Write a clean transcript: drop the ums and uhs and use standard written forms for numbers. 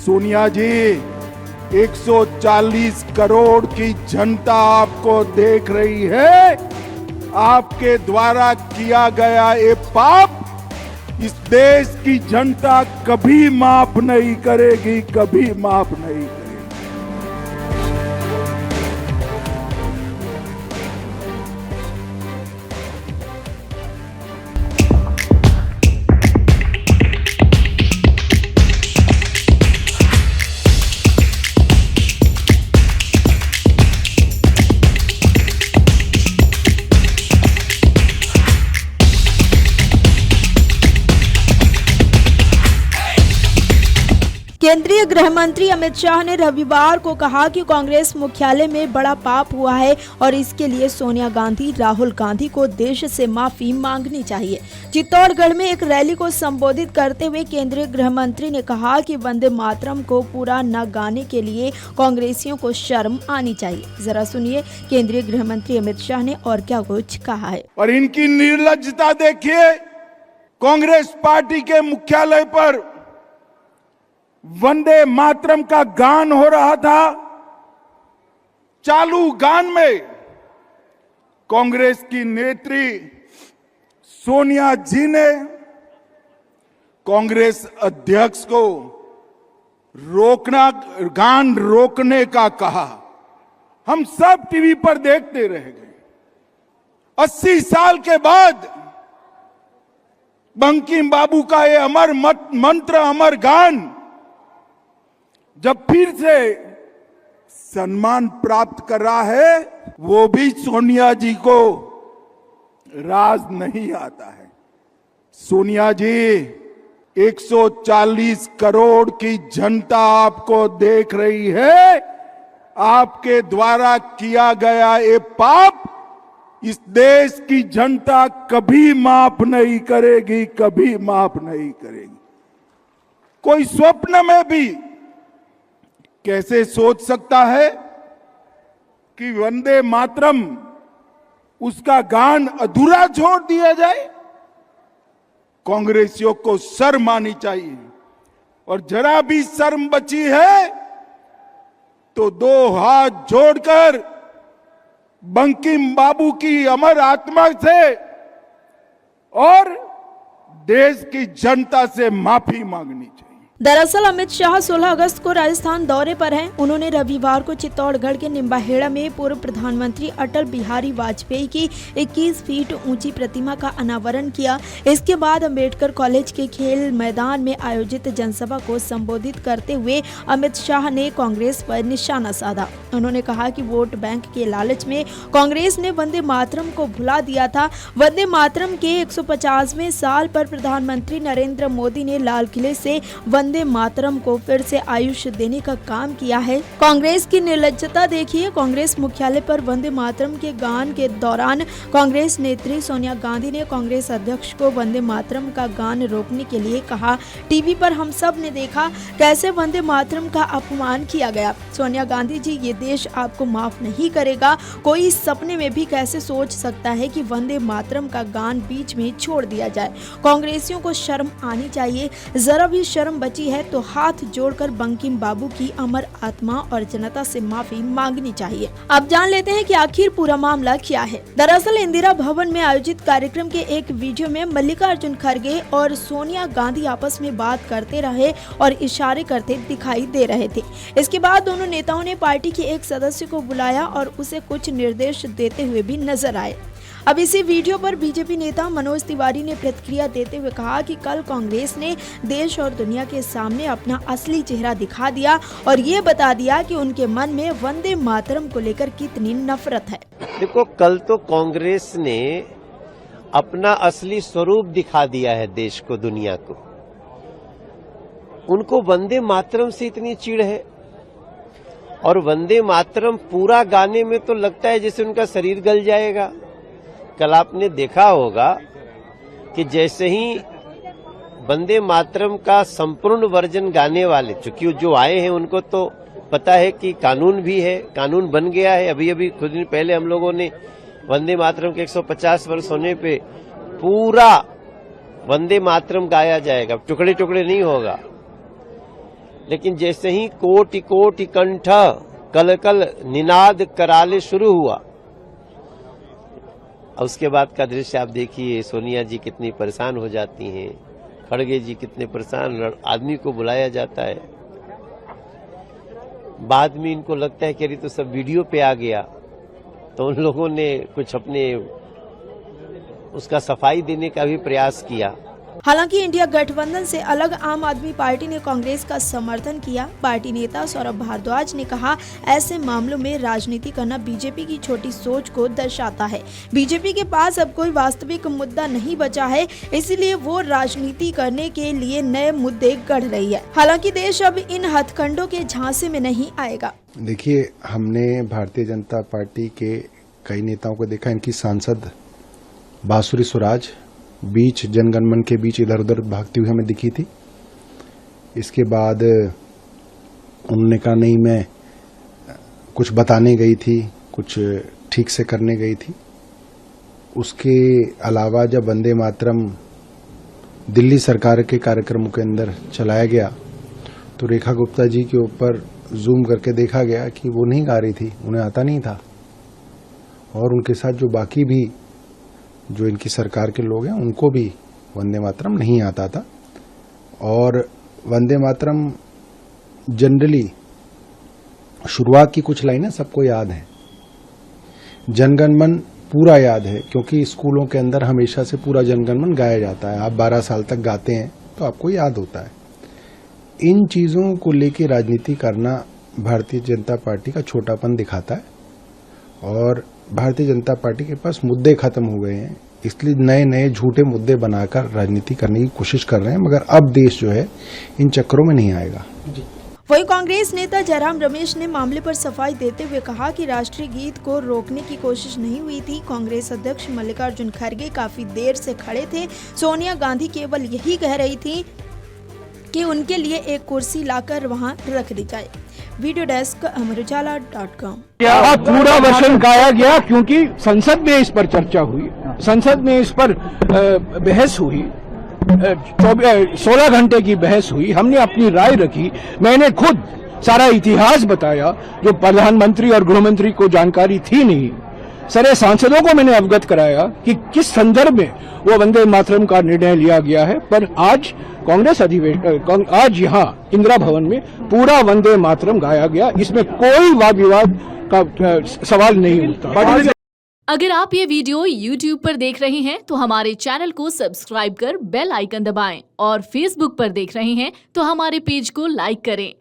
सोनिया जी, 140 करोड़ की जनता आपको देख रही है। आपके द्वारा किया गया ये पाप इस देश की जनता कभी माफ नहीं करेगी, कभी माफ नहीं करेगी। केंद्रीय गृह मंत्री अमित शाह ने रविवार को कहा कि कांग्रेस मुख्यालय में बड़ा पाप हुआ है और इसके लिए सोनिया गांधी, राहुल गांधी को देश से माफी मांगनी चाहिए। चित्तौड़गढ़ में एक रैली को संबोधित करते हुए केंद्रीय गृह मंत्री ने कहा कि वंदे मातरम को पूरा न गाने के लिए कांग्रेसियों को शर्म आनी चाहिए। जरा सुनिए केंद्रीय गृह मंत्री अमित शाह ने और क्या कुछ कहा है। और इनकी निर्लज्जता देखिए, कांग्रेस पार्टी के मुख्यालय पर वंदे मातरम का गान हो रहा था। चालू गान में कांग्रेस की नेत्री सोनिया जी ने कांग्रेस अध्यक्ष को गान रोकने का कहा। हम सब टीवी पर देखते रह गए। 80 साल के बाद बंकिम बाबू का ये अमर मंत्र, अमर गान जब फिर से सम्मान प्राप्त कर रहा है, वो भी सोनिया जी को राज नहीं आता है। सोनिया जी, 140 करोड़ की जनता आपको देख रही है। आपके द्वारा किया गया ये पाप इस देश की जनता कभी माफ नहीं करेगी, कभी माफ नहीं करेगी। कोई स्वप्न में भी कैसे सोच सकता है कि वंदे मातरम उसका गान अधूरा छोड़ दिया जाए? कांग्रेसियों को शर्म आनी चाहिए, और जरा भी शर्म बची है तो 2 हाथ जोड़कर बंकिम बाबू की अमर आत्मा से और देश की जनता से माफी मांगनी चाहिए। दरअसल अमित शाह 16 अगस्त को राजस्थान दौरे पर हैं। उन्होंने रविवार को चित्तौड़गढ़ के निम्बाहेड़ा में पूर्व प्रधानमंत्री अटल बिहारी वाजपेयी की 21 फीट ऊंची प्रतिमा का अनावरण किया। इसके बाद अंबेडकर कॉलेज के खेल मैदान में आयोजित जनसभा को संबोधित करते हुए अमित शाह ने कांग्रेस पर निशाना साधा। उन्होंने कहा कि वोट बैंक के लालच में कांग्रेस ने वंदे मातरम को भुला दिया था। वंदे मातरम के 150वें साल पर प्रधानमंत्री नरेंद्र मोदी ने लाल किले से वंदे मातरम को फिर से आयुष देने का काम किया है। कांग्रेस की निर्लज्जता देखिए। कांग्रेस मुख्यालय पर वंदे मातरम के गान के दौरान कांग्रेस नेत्री सोनिया गांधी ने कांग्रेस अध्यक्ष को वंदे मातरम का गान रोकने के लिए कहा। टीवी पर हम सब ने देखा कैसे वंदे मातरम का अपमान किया गया। सोनिया गांधी जी, ये देश आपको माफ नहीं करेगा। कोई सपने में भी कैसे सोच सकता है कि वंदे मातरम का गान बीच में छोड़ दिया जाए। कांग्रेसियों को शर्म आनी चाहिए। जरा भी शर्म बची है तो हाथ जोड़कर बंकिम बाबू की अमर आत्मा और जनता से माफी मांगनी चाहिए। अब जान लेते हैं कि आखिर पूरा मामला क्या है। दरअसल इंदिरा भवन में आयोजित कार्यक्रम के एक वीडियो में मल्लिकार्जुन खड़गे और सोनिया गांधी आपस में बात करते रहे और इशारे करते दिखाई दे रहे थे। इसके बाद दोनों नेताओं ने पार्टी के एक सदस्य को बुलाया और उसे कुछ निर्देश देते हुए भी नजर आए। अब इसी वीडियो पर बीजेपी नेता मनोज तिवारी ने प्रतिक्रिया देते हुए कहा कि कल कांग्रेस ने देश और दुनिया के सामने अपना असली चेहरा दिखा दिया और ये बता दिया कि उनके मन में वंदे मातरम को लेकर कितनी नफरत है। देखो, कल तो कांग्रेस ने अपना असली स्वरूप दिखा दिया है देश को, दुनिया को। उनको वंदे मातरम से इतनी चिढ़ है और वंदे मातरम पूरा गाने में तो लगता है जैसे उनका शरीर गल जाएगा। कल आपने देखा होगा कि जैसे ही वंदे मातरम का संपूर्ण वर्जन गाने वाले, चूंकि जो आए हैं उनको तो पता है कि कानून भी है, कानून बन गया है। अभी अभी कुछ दिन पहले हम लोगों ने वंदे मातरम के 150 वर्ष होने पे पूरा वंदे मातरम गाया जाएगा, टुकड़े टुकड़े नहीं होगा। लेकिन जैसे ही कोटि कोटि कंठ कल कल निनाद कराले शुरू हुआ, और उसके बाद का दृश्य आप देखिए, सोनिया जी कितनी परेशान हो जाती हैं, खड़गे जी कितने परेशान, आदमी को बुलाया जाता है, बाद में इनको लगता है कि अरे तो सब वीडियो पे आ गया, तो उन लोगों ने कुछ अपने उसका सफाई देने का भी प्रयास किया। हालांकि इंडिया गठबंधन से अलग आम आदमी पार्टी ने कांग्रेस का समर्थन किया। पार्टी नेता सौरभ भारद्वाज ने कहा, ऐसे मामलों में राजनीति करना बीजेपी की छोटी सोच को दर्शाता है। बीजेपी के पास अब कोई वास्तविक मुद्दा नहीं बचा है, इसलिए वो राजनीति करने के लिए नए मुद्दे गढ़ रही है। हालांकि देश अब इन हथकंडों के झांसे में नहीं आएगा। देखिए, हमने भारतीय जनता पार्टी के कई नेताओं को देखा, इनकी सांसद बांसुरी स्वराज बीच जनगणमन के बीच इधर उधर भागती हुई हमें दिखी थी। इसके बाद उन्होंने कहा नहीं, मैं कुछ बताने गई थी, कुछ ठीक से करने गई थी। उसके अलावा जब वंदे मातरम दिल्ली सरकार के कार्यक्रमों के अंदर चलाया गया तो रेखा गुप्ता जी के ऊपर जूम करके देखा गया कि वो नहीं गा रही थी, उन्हें आता नहीं था, और उनके साथ जो बाकी भी जो इनकी सरकार के लोग हैं उनको भी वंदे मातरम नहीं आता था। और वंदे मातरम जनरली शुरुआत की कुछ लाइनें सबको याद हैं, जनगणमन पूरा याद है, क्योंकि स्कूलों के अंदर हमेशा से पूरा जनगणमन गाया जाता है। आप 12 साल तक गाते हैं तो आपको याद होता है। इन चीजों को लेकर राजनीति करना भारतीय जनता पार्टी का छोटापन दिखाता है, और भारतीय जनता पार्टी के पास मुद्दे खत्म हो गए हैं, इसलिए नए नए झूठे मुद्दे बनाकर राजनीति करने की कोशिश कर रहे हैं, मगर अब देश जो है इन चक्करों में नहीं आएगा। वहीं कांग्रेस नेता जयराम रमेश ने मामले पर सफाई देते हुए कहा कि राष्ट्रीय गीत को रोकने की कोशिश नहीं हुई थी। कांग्रेस अध्यक्ष मल्लिकार्जुन खड़गे काफी देर से खड़े थे। सोनिया गांधी केवल यही कह रही थी कि उनके लिए एक कुर्सी लाकर वहां रख दी जाए। वीडियो डेस्क अमरउजाला.com। पूरा वर्षन गाया गया क्योंकि संसद में इस पर चर्चा हुई, संसद में इस पर बहस हुई, 16 घंटे की बहस हुई, हमने अपनी राय रखी, मैंने खुद सारा इतिहास बताया जो प्रधानमंत्री और गृहमंत्री को जानकारी थी नहीं। सारे सांसदों को मैंने अवगत कराया कि किस संदर्भ में वो वंदे मातरम का निर्णय लिया गया है। पर आज कांग्रेस आज यहाँ इंदिरा भवन में पूरा वंदे मातरम गाया गया, इसमें कोई वाद विवाद का सवाल नहीं उठता। अगर आप ये वीडियो YouTube पर देख रहे हैं तो हमारे चैनल को सब्सक्राइब कर बेल आइकन दबाएं, और Facebook पर देख रहे हैं तो हमारे पेज को लाइक करें।